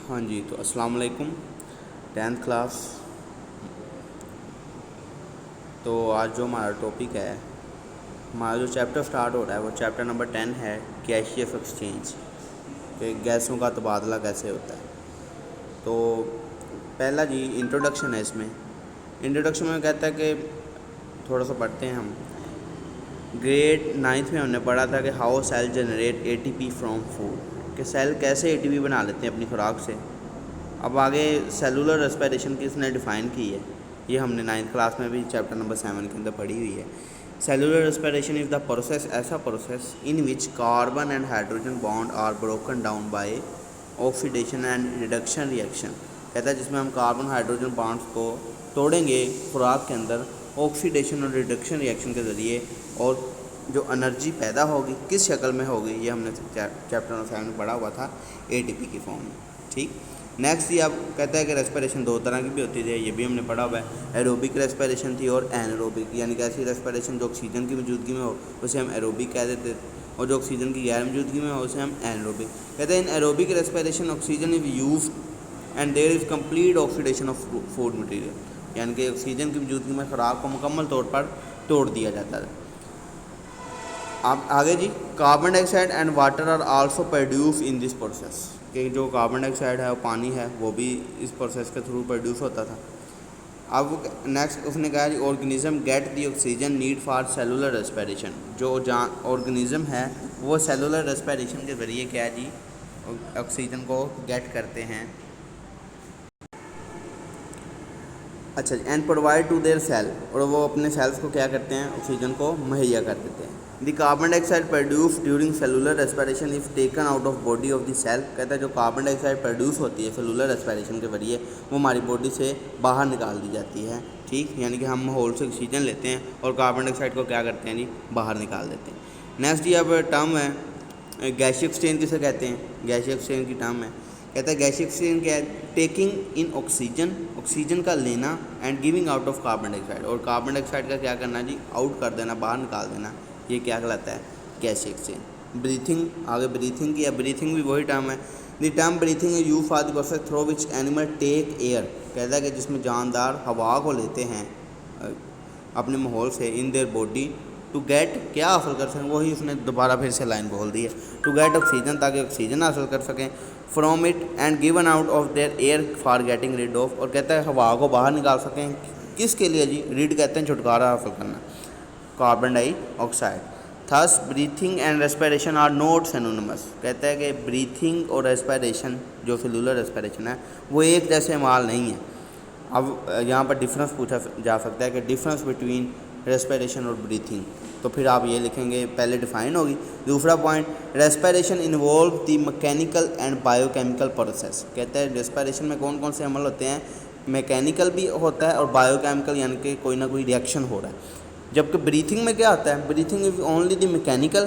ہاں جی، تو السلام علیکم 10th کلاس۔ تو آج جو ہمارا ٹاپک ہے، ہمارا جو چیپٹر سٹارٹ ہو رہا ہے وہ چیپٹر نمبر 10 ہے، گیشیس ایکسچینج، کہ گیسوں کا تبادلہ کیسے ہوتا ہے۔ تو پہلا جی انٹروڈکشن ہے، اس میں انٹروڈکشن میں کہتا ہے کہ تھوڑا سا پڑھتے ہیں ہم۔ گریڈ 9th میں ہم نے پڑھا تھا کہ how cell generate ATP from food, کہ سیل کیسے ATP بنا لیتے ہیں اپنی خوراک سے۔ اب آگے سیلولر ریسپیریشن کس نے ڈیفائن کی ہے، یہ ہم نے 9th کلاس میں بھی چیپٹر نمبر 7 کے اندر پڑھی ہوئی ہے۔ Cellular respiration is the process, ایسا process in which carbon and hydrogen bond are broken down by oxidation and reduction reaction, کہتا ہے جس میں ہم کاربن ہائیڈروجن بانڈس کو توڑیں گے خوراک کے اندر آکسیڈیشن اور ریڈکشن ریئیکشن کے ذریعے، اور جو انرجی پیدا ہوگی کس شکل میں ہوگی، یہ ہم نے چیپٹر نمبر 7 میں پڑھا ہوا تھا ATP کی فارم میں۔ ٹھیک، نیکسٹ یہ اب کہتا ہے کہ ریسپیریشن دو طرح کی بھی ہوتی ہے، یہ بھی ہم نے پڑھا ہوا ہے۔ ایروبک ریسپیریشن تھی اور اینروبک، یعنی کہ ایسی ریسپیریشن جو آکسیجن کی موجودگی میں ہو اسے ہم ایروبک کہہ دیتے، اور جو آکسیجن کی غیر موجودگی میں ہو اسے ہم اینروبک کہتے ہیں۔ In aerobic respiration oxygen is used and there is complete oxidation of food material, یعنی کہ آکسیجن کی موجودگی میں خوراک کو مکمل طور پر توڑ دیا جاتا ہے۔ اب آگے جی، carbon dye oxide and water are also produce in this process, کہ جو کاربن ڈائی آکسائڈ ہے اور پانی ہے وہ بھی اس پروسیس کے تھرو پروڈیوس ہوتا تھا۔ اب نیکسٹ اس نے کہا جی organism get the oxygen need for cellular respiration, جو آرگنیزم ہے وہ سیلولر ریسپیریشن کے ذریعے کیا ہے جی آکسیجن کو گیٹ کرتے ہیں۔ اچھا جی، and provide to their cell, اور وہ اپنے سیلس کو کیا کرتے ہیں، آکسیجن کو مہیا کر دیتے ہیں۔ دی carbon dye oxide produce during cellular respiration is taken out of body of the sale, کہتا ہے جو کاربن ڈائی آکسائڈ پروڈیوس ہوتی ہے سیلولر ریسپیریشن کے ذریعے وہ ہماری باڈی سے باہر نکال دی جاتی ہے۔ ٹھیک، یعنی کہ ہم ماحول سے آکسیجن لیتے ہیں اور کاربن ڈائی آکسائڈ کو کیا کرتے ہیں جی باہر نکال دیتے ہیں۔ نیکسٹ جی اب ٹرم ہے گیشیس ایکسچینج، کسے کہتے ہیں، گیشیس ایکسچینج کی ٹرم ہے، کہتا ہے گیشیس ایکسچینج کیا ہے، ٹیکنگ ان آکسیجن، آکسیجن کا لینا، and giving out of carbon dye oxide, اور کاربن ڈائی آکسائڈ کا کیا کرنا جی آؤٹ کر دینا، باہر نکال دینا، یہ کیا کہلاتا ہے گیشیس ایکسچینج۔ بریتھنگ، آگے بریتھنگ کی ہے، بریتھنگ بھی وہی ٹرم ہے۔ The term breathing is used for the process through which animal take air, کہتا ہے کہ جس میں جاندار ہوا کو لیتے ہیں اپنے ماحول سے، in their body to get, کیا حاصل کر سکیں، وہی اس نے دوبارہ پھر سے لائن بول دی ہے، ٹو گیٹ آکسیجن، تاکہ آکسیجن حاصل کر سکیں، from it and given out of their air for getting rid of, اور کہتا ہے ہوا کو باہر نکال سکیں، کس کے لیے جی، ریڈ کہتے ہیں چھٹکارا حاصل کرنا، carbon dioxide. This breathing and respiration are not synonyms, کہتا ہے کہ بریتھنگ اور ریسپیریشن جو سیلولر ریسپیریشن ہے وہ ایک جیسے مال نہیں ہے۔ اب یہاں پر ڈفرینس پوچھا جا سکتا ہے کہ ڈفرینس بٹوین ریسپیریشن اور بریتھنگ، تو پھر آپ یہ لکھیں گے، پہلے ڈیفائن ہوگی۔ دوسرا point, respiration involve the mechanical and bio chemical process, کہتا ہے ریسپیریشن میں کون کون سے عمل ہوتے ہیں، میکینیکل بھی ہوتا ہے اور بایو کیمیکل، یعنی کہ کوئی نہ کوئی ریئیکشن ہو رہا ہے۔ جبکہ بریتھنگ میں کیا ہوتا ہے، breathing is only the mechanical,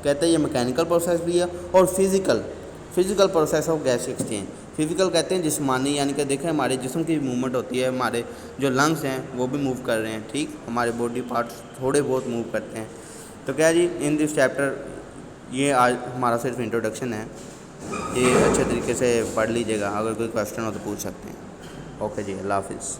کہتے ہیں یہ میکینیکل پروسیس بھی ہے، اور physical process of gas exchange, physical کہتے ہیں جسمانی، یعنی کہ دیکھیں ہمارے جسم کی موومنٹ ہوتی ہے، ہمارے جو لنگس ہیں وہ بھی موو کر رہے ہیں، ٹھیک، ہمارے باڈی پارٹس تھوڑے بہت موو کرتے ہیں۔ تو کیا جی ان دس چیپٹر، یہ آج ہمارا صرف انٹروڈکشن ہے، یہ اچھے طریقے سے پڑھ لیجیے گا، اگر کوئی کویسچن ہو تو پوچھ سکتے ہیں۔ اوکے جی، اللہ حافظ۔